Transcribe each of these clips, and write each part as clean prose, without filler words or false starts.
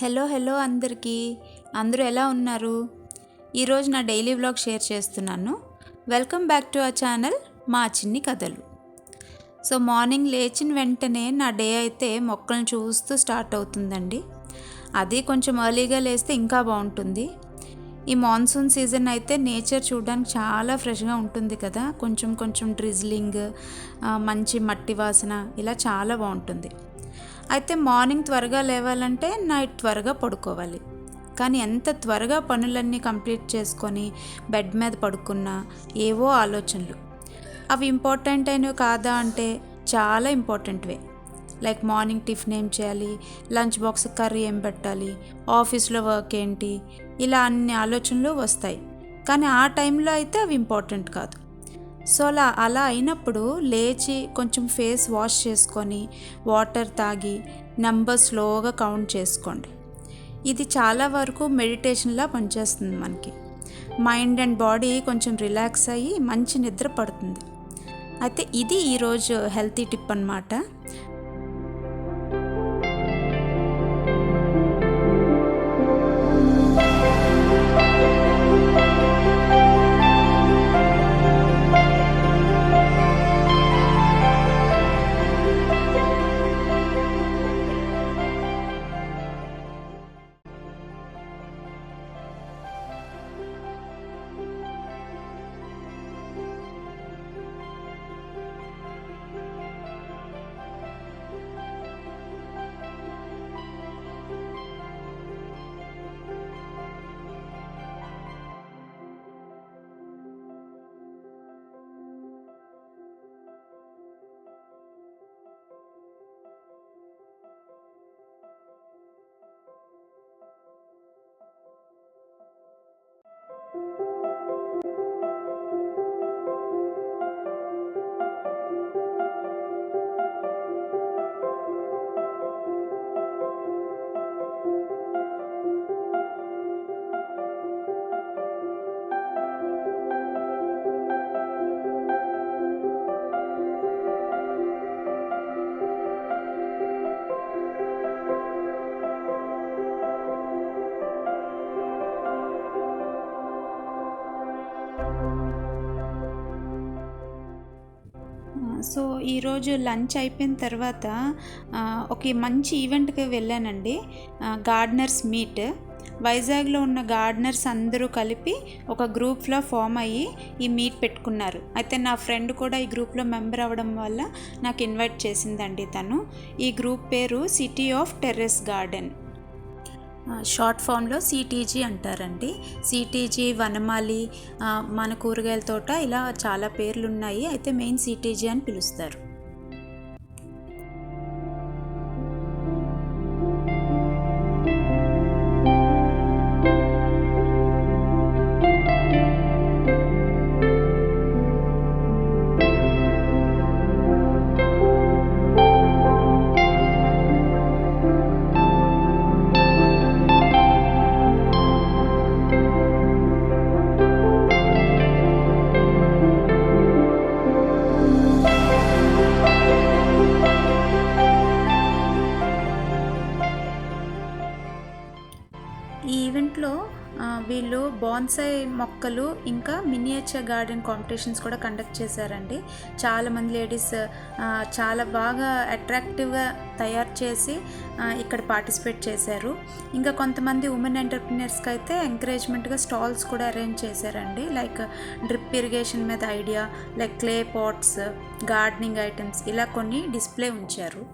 Hello అందరికీ. అందరూ ఎలా ఉన్నారు? ఈరోజు నా డైలీ వ్లాగ్ షేర్ చేస్తున్నాను. Welcome back to our channel మా చిన్ని కథలు. సో మార్నింగ్ లేచిన వెంటనే నా డే అయితే మొక్కలను చూస్తూ స్టార్ట్ అవుతుందండి. అది కొంచెం ఎర్లీగా లేస్తే ఇంకా బాగుంటుంది. ఈ మాన్సూన్ సీజన్ అయితే నేచర్ చూడడానికి చాలా ఫ్రెష్గా ఉంటుంది కదా. కొంచెం కొంచెం డ్రిజ్లింగ్, మంచి మట్టి వాసన, ఇలా చాలా బాగుంటుంది. అయితే మార్నింగ్ త్వరగా లేవాలంటే నైట్ త్వరగా పడుకోవాలి. కానీ ఎంత త్వరగా పనులన్నీ కంప్లీట్ చేసుకొని బెడ్ మీద పడుకున్నా ఏవో ఆలోచనలు. అవి ఇంపార్టెంట్ అయినవి కాదా అంటే చాలా ఇంపార్టెంట్వే. లైక్ మార్నింగ్ టిఫిన్ ఏం చేయాలి, లంచ్ బాక్స్ కర్రీ ఏం పెట్టాలి, ఆఫీస్లో వర్క్ ఏంటి, ఇలా అన్ని ఆలోచనలు వస్తాయి. కానీ ఆ టైంలో అయితే అవి ఇంపార్టెంట్ కాదు. సో అలా అయినప్పుడు లేచి కొంచెం ఫేస్ వాష్ చేసుకొని వాటర్ తాగి నెంబర్ స్లోగా కౌంట్ చేసుకోండి. ఇది చాలా వరకు మెడిటేషన్లా పనిచేస్తుంది. మనకి మైండ్ అండ్ బాడీ కొంచెం రిలాక్స్ అయ్యి మంచి నిద్ర పడుతుంది. అయితే ఇది ఈరోజు హెల్తీ టిప్ అన్నమాట. సో ఈరోజు లంచ్ అయిపోయిన తర్వాత ఒక మంచి ఈవెంట్కి వెళ్ళానండి. Gardeners meet. వైజాగ్లో ఉన్న గార్డెనర్స్ అందరూ కలిపి ఒక గ్రూప్లో ఫామ్ అయ్యి ఈ మీట్ పెట్టుకున్నారు. అయితే నా ఫ్రెండ్ కూడా ఈ గ్రూప్లో మెంబర్ అవ్వడం వల్ల నాకు ఇన్వైట్ చేసిందండి తను. ఈ గ్రూప్ పేరు city of terrace garden, short ఫామ్లో సిటీజీ అంటారండి. సిటీజీ, వనమాలి, మన కూరగాయల తోట, ఇలా చాలా పేర్లు ఉన్నాయి. అయితే మెయిన్ సిటీజీ అని పిలుస్తారు. ఈ ఈవెంట్లో వీళ్ళు బాన్సాయ్ మొక్కలు ఇంకా మినియేచర్ గార్డెన్ కాంపిటీషన్స్ కూడా కండక్ట్ చేశారండి. చాలామంది లేడీస్ చాలా బాగా అట్రాక్టివ్గా తయారు చేసి ఇక్కడ పార్టిసిపేట్ చేశారు. ఇంకా కొంతమంది ఉమెన్ ఎంటర్ప్రినర్స్కి అయితే ఎంకరేజ్మెంట్గా స్టాల్స్ కూడా అరేంజ్ చేశారండి. లైక్ డ్రిప్ ఇరిగేషన్ మీద idea, like clay pots, gardening items, ఇలా కొన్ని డిస్ప్లే ఉంచారు.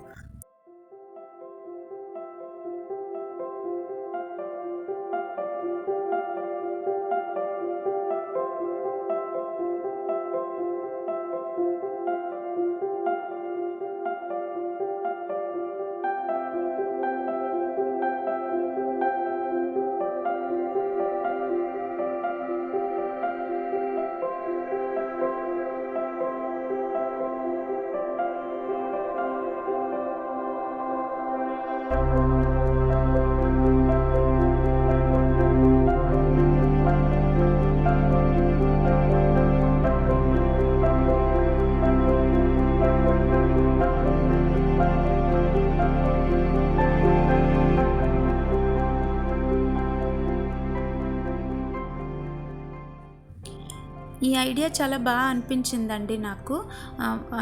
ఈ ఐడియా చాలా బాగా అనిపించిందండి నాకు.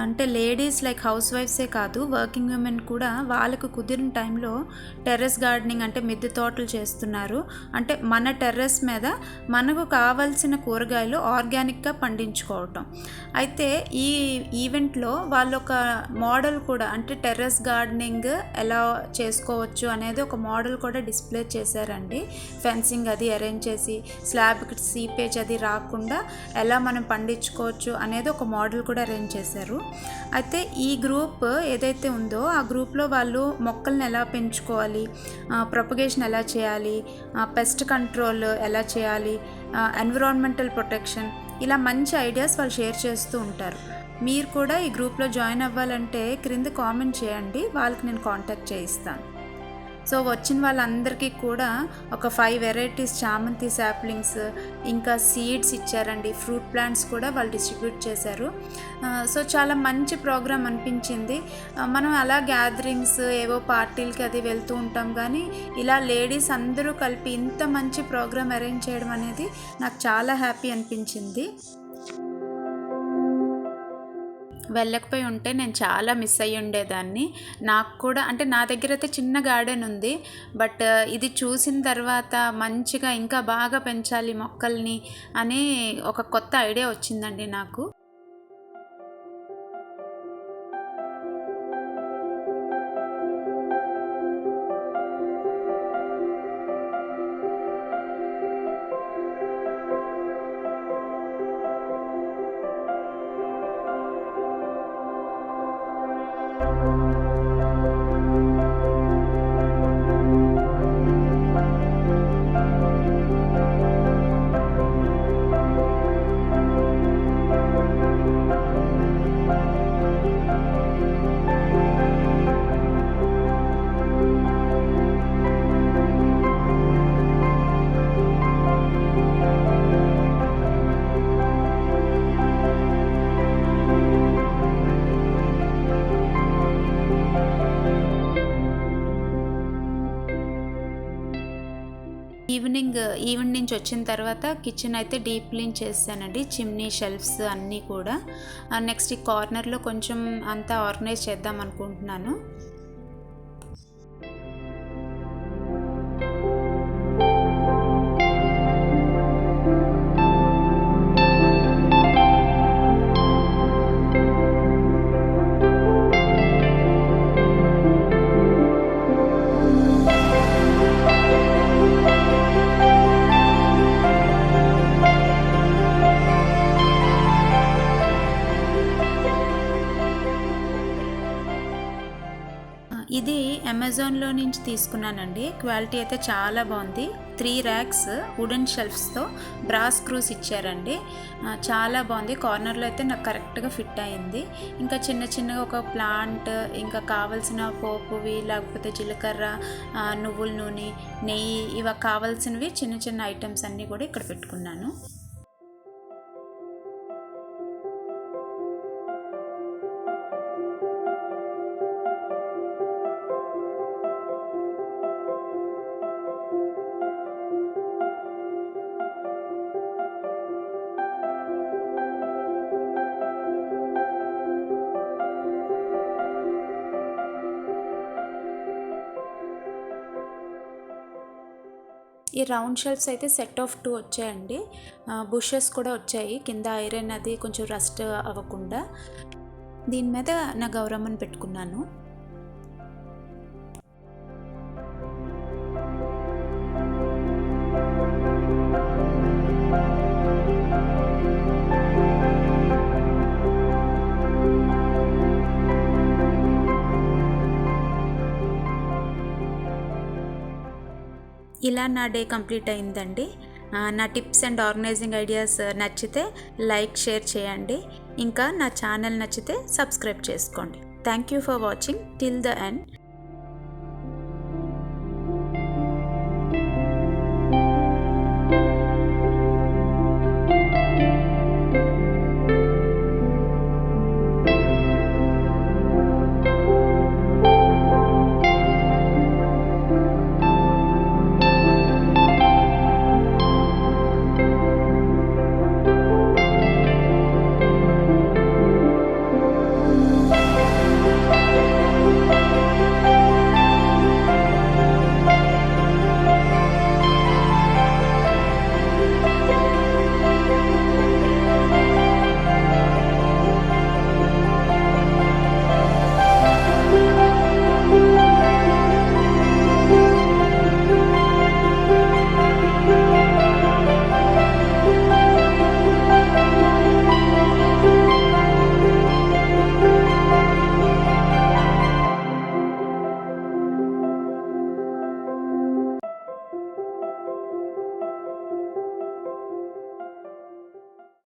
అంటే లేడీస్ లైక్ హౌస్ వైఫ్సే కాదు, వర్కింగ్ విమెన్ కూడా వాళ్ళకు కుదిరిన టైంలో టెర్రస్ గార్డెనింగ్ అంటే మిద్దె తోటలు చేస్తున్నారు. అంటే మన టెర్రస్ మీద మనకు కావాల్సిన కూరగాయలు ఆర్గానిక్గా పండించుకోవటం. అయితే ఈ ఈవెంట్లో వాళ్ళు ఒక మోడల్ కూడా, అంటే టెర్రస్ గార్డెనింగ్ ఎలా చేసుకోవచ్చు అనేది ఒక మోడల్ కూడా డిస్ప్లే చేశారండి. ఫెన్సింగ్ అది అరేంజ్ చేసి స్లాబ్కి సీపేజ్ అది రాకుండా ఎలా మనం పండించుకోవచ్చు అనేది ఒక మోడల్ కూడా అరేంజ్ చేశారు. అయితే ఈ గ్రూప్ ఏదైతే ఉందో ఆ గ్రూప్లో వాళ్ళు మొక్కల్ని ఎలా పెంచుకోవాలి, ప్రొపగేషన్ ఎలా చేయాలి, పెస్ట్ కంట్రోల్ ఎలా చేయాలి, ఎన్విరాన్మెంటల్ ప్రొటెక్షన్, ఇలా మంచి ఐడియాస్ వాళ్ళు షేర్ చేస్తూ ఉంటారు. మీరు కూడా ఈ గ్రూప్లో జాయిన్ అవ్వాలంటే క్రింద కామెంట్ చేయండి, వాళ్ళకి నేను కాంటాక్ట్ చేయిస్తాను. సో వచ్చిన వాళ్ళందరికీ కూడా ఒక 5 వెరైటీస్ చామంతి సాప్లింగ్స్, ఇంకా సీడ్స్ ఇచ్చారండి. ఫ్రూట్ ప్లాంట్స్ కూడా వాళ్ళు డిస్ట్రిబ్యూట్ చేశారు. సో చాలా మంచి ప్రోగ్రామ్ అనిపించింది. మనం అలా గ్యాదరింగ్స్ ఏవో పార్టీలకి అది వెళ్తూ ఉంటాం, కానీ ఇలా లేడీస్ అందరూ కలిపి ఇంత మంచి ప్రోగ్రామ్ అరేంజ్ చేయడం అనేది నాకు చాలా హ్యాపీ అనిపించింది. వెళ్ళకపోయి ఉంటే నేను చాలా మిస్ అయ్యి ఉండేదాన్ని. నాకు కూడా అంటే నా దగ్గర అయితే చిన్న గార్డెన్ ఉంది, బట్ ఇది చూసిన తర్వాత మంచిగా ఇంకా బాగా పెంచాలి మొక్కల్ని అని ఒక కొత్త ఐడియా వచ్చిందండి నాకు. ఈవినింగ్ నుంచి వచ్చిన తర్వాత కిచెన్ అయితే డీప్ క్లీన్ చేశానండి. చిమ్నీ, షెల్ఫ్స్ అన్నీ కూడా. నెక్స్ట్ ఈ కార్నర్లో కొంచెం అంతా ఆర్గనైజ్ చేద్దాం అనుకుంటున్నాను. ఇది అమెజాన్లో నుంచి తీసుకున్నానండి. క్వాలిటీ అయితే చాలా బాగుంది. 3 ర్యాక్స్ వుడెన్ షెల్ఫ్స్తో బ్రాస్ స్క్రూస్ ఇచ్చారండి. చాలా బాగుంది. కార్నర్లో అయితే నాకు కరెక్ట్గా ఫిట్ అయింది. ఇంకా చిన్నగా ఒక ప్లాంట్, ఇంకా కావాల్సిన పోపువి, లేకపోతే జీలకర్ర, నువ్వుల నూనె, నెయ్యి, ఇవి కావాల్సినవి చిన్న ఐటమ్స్ అన్నీ కూడా ఇక్కడ పెట్టుకున్నాను. ఈ రౌండ్ షెల్ఫ్స్ అయితే సెట్ ఆఫ్ 2 వచ్చాయండి. బుషెస్ కూడా వచ్చాయి కింద, ఐరన్ అది కొంచెం రస్ట్ అవ్వకుండా. దీని మీద నా గౌరమ్మని పెట్టుకున్నాను. ఇలా నా డే కంప్లీట్ అయిందండి. నా టిప్స్ అండ్ ఆర్గనైజింగ్ ఐడియాస్ నచ్చితే లైక్, షేర్ చేయండి. ఇంకా నా ఛానల్ నచ్చితే సబ్స్క్రైబ్ చేసుకోండి. Thank you for watching till the end.